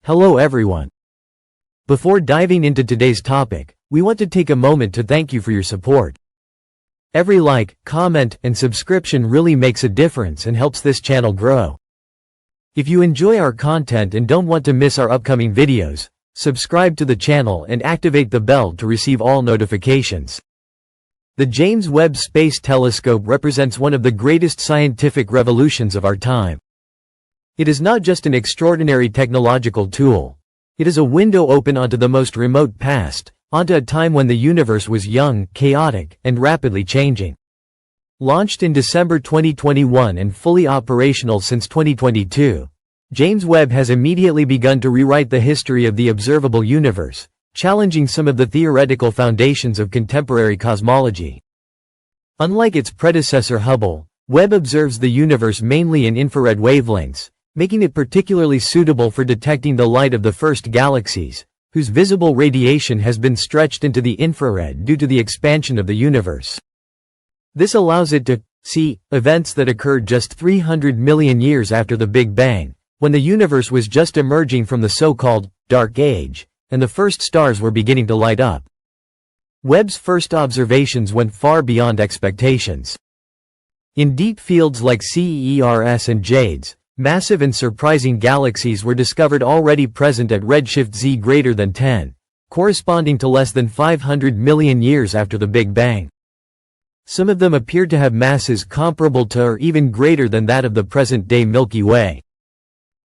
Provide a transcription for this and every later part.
Hello everyone. Before diving into today's topic, we want to take a moment to thank you for your support. Every like, comment, and subscription really makes a difference and helps this channel grow. If you enjoy our content and don't want to miss our upcoming videos, subscribe to the channel and activate the bell to receive all notifications. The James Webb Space Telescope represents one of the greatest scientific revolutions of our time. It is not just an extraordinary technological tool. It is a window open onto the most remote past, onto a time when the universe was young, chaotic, and rapidly changing. Launched in December 2021 and fully operational since 2022, James Webb has immediately begun to rewrite the history of the observable universe, challenging some of the theoretical foundations of contemporary cosmology. Unlike its predecessor Hubble, Webb observes the universe mainly in infrared wavelengths, making it particularly suitable for detecting the light of the first galaxies, whose visible radiation has been stretched into the infrared due to the expansion of the universe. This allows it to see events that occurred just 300 million years after the Big Bang, when the universe was just emerging from the so-called Dark Age, and the first stars were beginning to light up. Webb's first observations went far beyond expectations. In deep fields like CERS and JADES, massive and surprising galaxies were discovered already present at redshift Z greater than 10, corresponding to less than 500 million years after the Big Bang. Some of them appeared to have masses comparable to or even greater than that of the present-day Milky Way.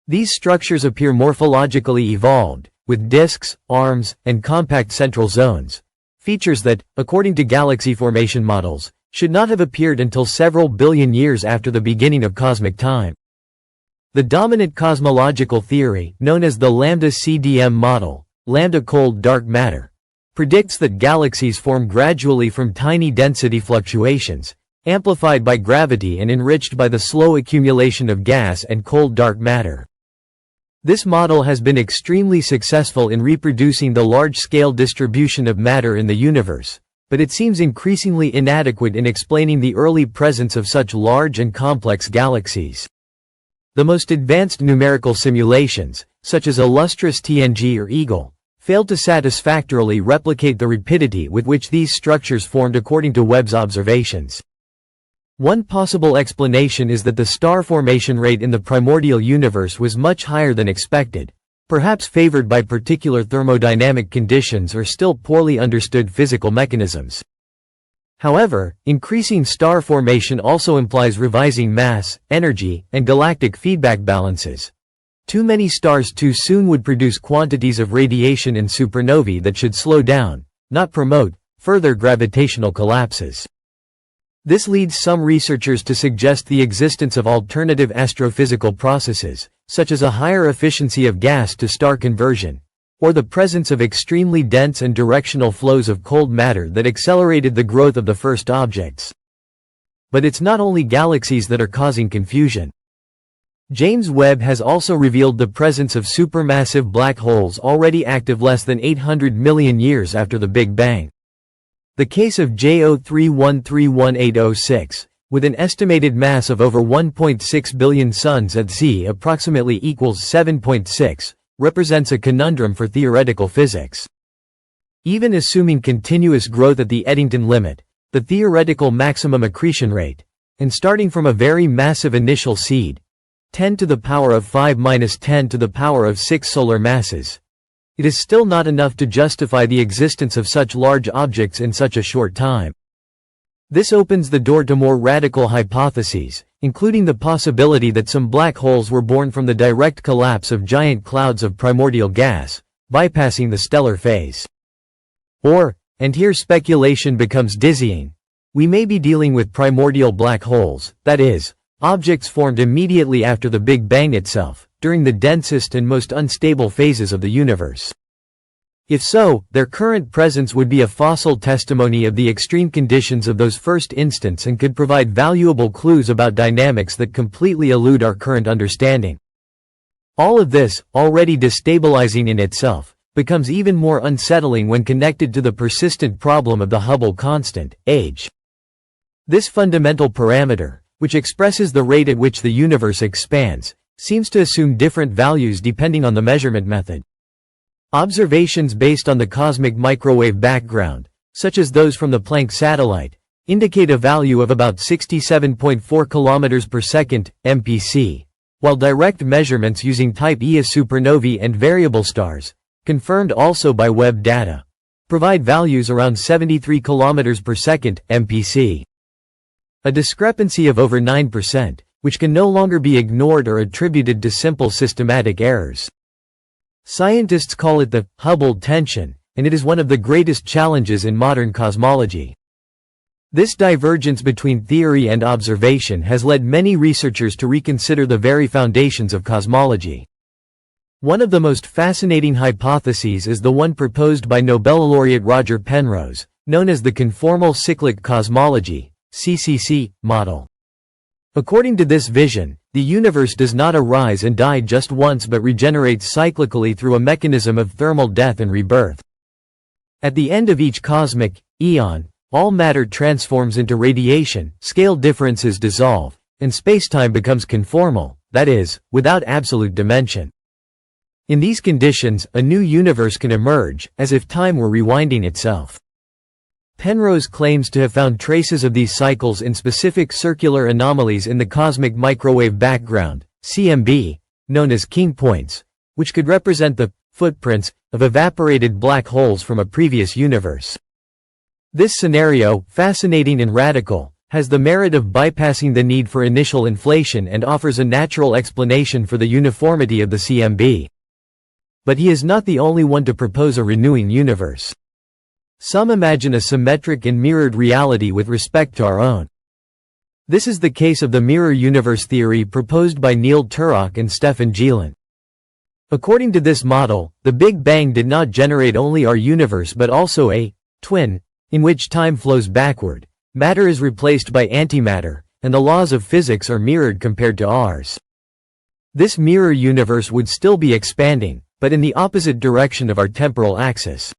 These structures appear morphologically evolved, with disks, arms, and compact central zones, features that, according to galaxy formation models, should not have appeared until several billion years after the beginning of cosmic time. The dominant cosmological theory, known as the lambda-CDM model, lambda-cold dark matter, predicts that galaxies form gradually from tiny density fluctuations, amplified by gravity and enriched by the slow accumulation of gas and cold dark matter. This model has been extremely successful in reproducing the large-scale distribution of matter in the universe, but it seems increasingly inadequate in explaining the early presence of such large and complex galaxies. The most advanced numerical simulations, such as Illustris TNG or Eagle, failed to satisfactorily replicate the rapidity with which these structures formed according to Webb's observations. One possible explanation is that the star formation rate in the primordial universe was much higher than expected, perhaps favored by particular thermodynamic conditions or still poorly understood physical mechanisms. However, increasing star formation also implies revising mass, energy, and galactic feedback balances. Too many stars too soon would produce quantities of radiation in supernovae that should slow down, not promote, further gravitational collapses. This leads some researchers to suggest the existence of alternative astrophysical processes, such as a higher efficiency of gas to star conversion, or the presence of extremely dense and directional flows of cold matter that accelerated the growth of the first objects. But it's not only galaxies that are causing confusion. James Webb has also revealed the presence of supermassive black holes already active less than 800 million years after the Big Bang. The case of J03131806, with an estimated mass of over 1.6 billion suns at Z approximately equals 7.6, represents a conundrum for theoretical physics. Even assuming continuous growth at the Eddington limit, the theoretical maximum accretion rate, and starting from a very massive initial seed, 10 to the power of 5 minus 10 to the power of 6 solar masses, it is still not enough to justify the existence of such large objects in such a short time. This opens the door to more radical hypotheses, including the possibility that some black holes were born from the direct collapse of giant clouds of primordial gas, bypassing the stellar phase. Or, and here speculation becomes dizzying, we may be dealing with primordial black holes, that is, objects formed immediately after the Big Bang itself, during the densest and most unstable phases of the universe. If so, their current presence would be a fossil testimony of the extreme conditions of those first instants and could provide valuable clues about dynamics that completely elude our current understanding. All of this, already destabilizing in itself, becomes even more unsettling when connected to the persistent problem of the Hubble constant, age. This fundamental parameter, which expresses the rate at which the universe expands, seems to assume different values depending on the measurement method. Observations based on the cosmic microwave background, such as those from the Planck satellite, indicate a value of about 67.4 km per second, MPC, while direct measurements using Type Ia supernovae and variable stars, confirmed also by Webb data, provide values around 73 km per second, MPC. A discrepancy of over 9%, which can no longer be ignored or attributed to simple systematic errors. Scientists call it the Hubble tension, and it is one of the greatest challenges in modern cosmology. This divergence between theory and observation has led many researchers to reconsider the very foundations of cosmology. One of the most fascinating hypotheses is the one proposed by Nobel laureate Roger Penrose, known as the conformal cyclic cosmology, CCC, model. According to this vision, the universe does not arise and die just once but regenerates cyclically through a mechanism of thermal death and rebirth. At the end of each cosmic eon, all matter transforms into radiation, scale differences dissolve, and spacetime becomes conformal, that is, without absolute dimension. In these conditions, a new universe can emerge, as if time were rewinding itself. Penrose claims to have found traces of these cycles in specific circular anomalies in the cosmic microwave background, CMB, known as King points, which could represent the footprints of evaporated black holes from a previous universe. This scenario, fascinating and radical, has the merit of bypassing the need for initial inflation and offers a natural explanation for the uniformity of the CMB. But he is not the only one to propose a renewing universe. Some imagine a symmetric and mirrored reality with respect to our own. This is the case of the mirror universe theory proposed by Neil Turok and Stefan Gielan. According to this model, the Big Bang did not generate only our universe but also a twin, in which time flows backward, matter is replaced by antimatter, and the laws of physics are mirrored compared to ours. This mirror universe would still be expanding, but in the opposite direction of our temporal axis.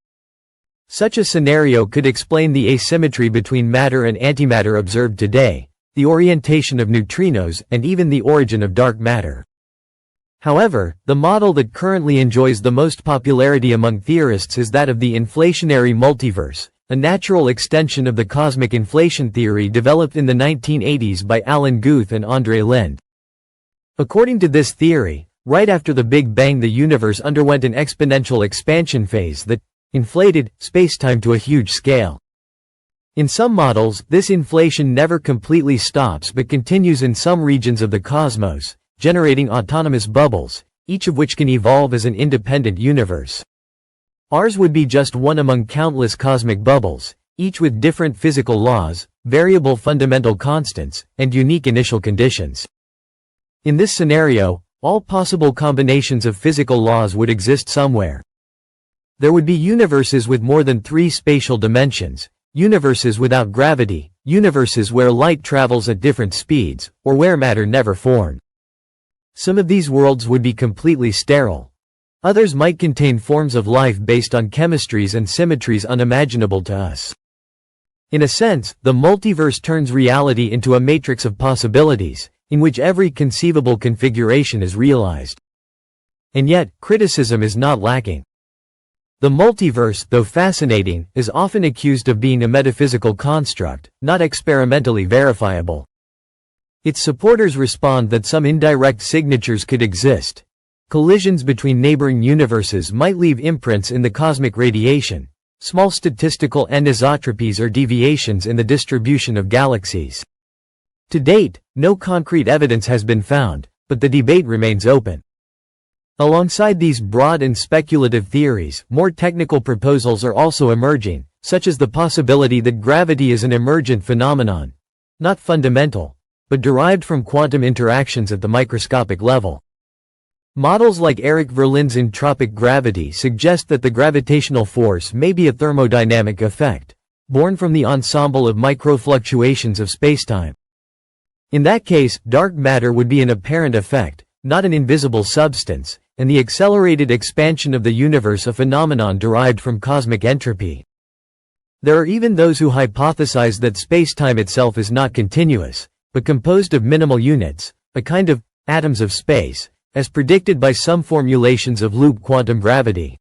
Such a scenario could explain the asymmetry between matter and antimatter observed today, the orientation of neutrinos, and even the origin of dark matter. However, the model that currently enjoys the most popularity among theorists is that of the inflationary multiverse, a natural extension of the cosmic inflation theory developed in the 1980s by Alan Guth and Andre Linde. According to this theory, right after the Big Bang the universe underwent an exponential expansion phase that inflated spacetime to a huge scale. In some models, this inflation never completely stops but continues in some regions of the cosmos, generating autonomous bubbles, each of which can evolve as an independent universe. Ours would be just one among countless cosmic bubbles, each with different physical laws, variable fundamental constants, and unique initial conditions. In this scenario, all possible combinations of physical laws would exist somewhere. There would be universes with more than 3 spatial dimensions, universes without gravity, universes where light travels at different speeds, or where matter never formed. Some of these worlds would be completely sterile. Others might contain forms of life based on chemistries and symmetries unimaginable to us. In a sense, the multiverse turns reality into a matrix of possibilities, in which every conceivable configuration is realized. And yet, criticism is not lacking. The multiverse, though fascinating, is often accused of being a metaphysical construct, not experimentally verifiable. Its supporters respond that some indirect signatures could exist. Collisions between neighboring universes might leave imprints in the cosmic radiation, small statistical anisotropies or deviations in the distribution of galaxies. To date, no concrete evidence has been found, but the debate remains open. Alongside these broad and speculative theories, more technical proposals are also emerging, such as the possibility that gravity is an emergent phenomenon, not fundamental, but derived from quantum interactions at the microscopic level. Models like Eric Verlin's entropic gravity suggest that the gravitational force may be a thermodynamic effect, born from the ensemble of microfluctuations of spacetime. In that case, dark matter would be an apparent effect, not an invisible substance, and the accelerated expansion of the universe a phenomenon derived from cosmic entropy. There are even those who hypothesize that spacetime itself is not continuous, but composed of minimal units, a kind of atoms of space, as predicted by some formulations of loop quantum gravity.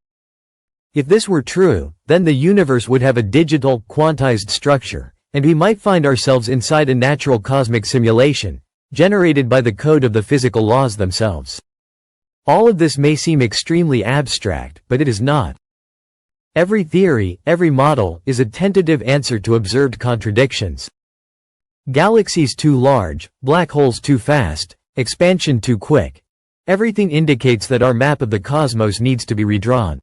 If this were true, then the universe would have a digital, quantized structure, and we might find ourselves inside a natural cosmic simulation, generated by the code of the physical laws themselves. All of this may seem extremely abstract, but it is not. Every theory, every model, is a tentative answer to observed contradictions. Galaxies too large, black holes too fast, expansion too quick. Everything indicates that our map of the cosmos needs to be redrawn.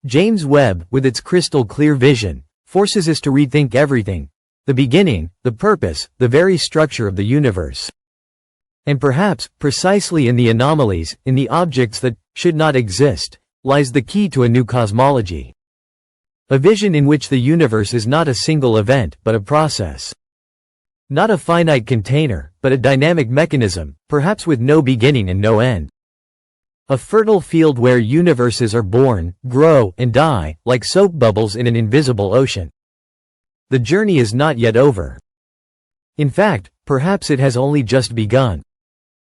James Webb, with its crystal-clear vision, forces us to rethink everything: the beginning, the purpose, the very structure of the universe. And perhaps, precisely in the anomalies, in the objects that should not exist, lies the key to a new cosmology. A vision in which the universe is not a single event, but a process. Not a finite container, but a dynamic mechanism, perhaps with no beginning and no end. A fertile field where universes are born, grow, and die, like soap bubbles in an invisible ocean. The journey is not yet over. In fact, perhaps it has only just begun.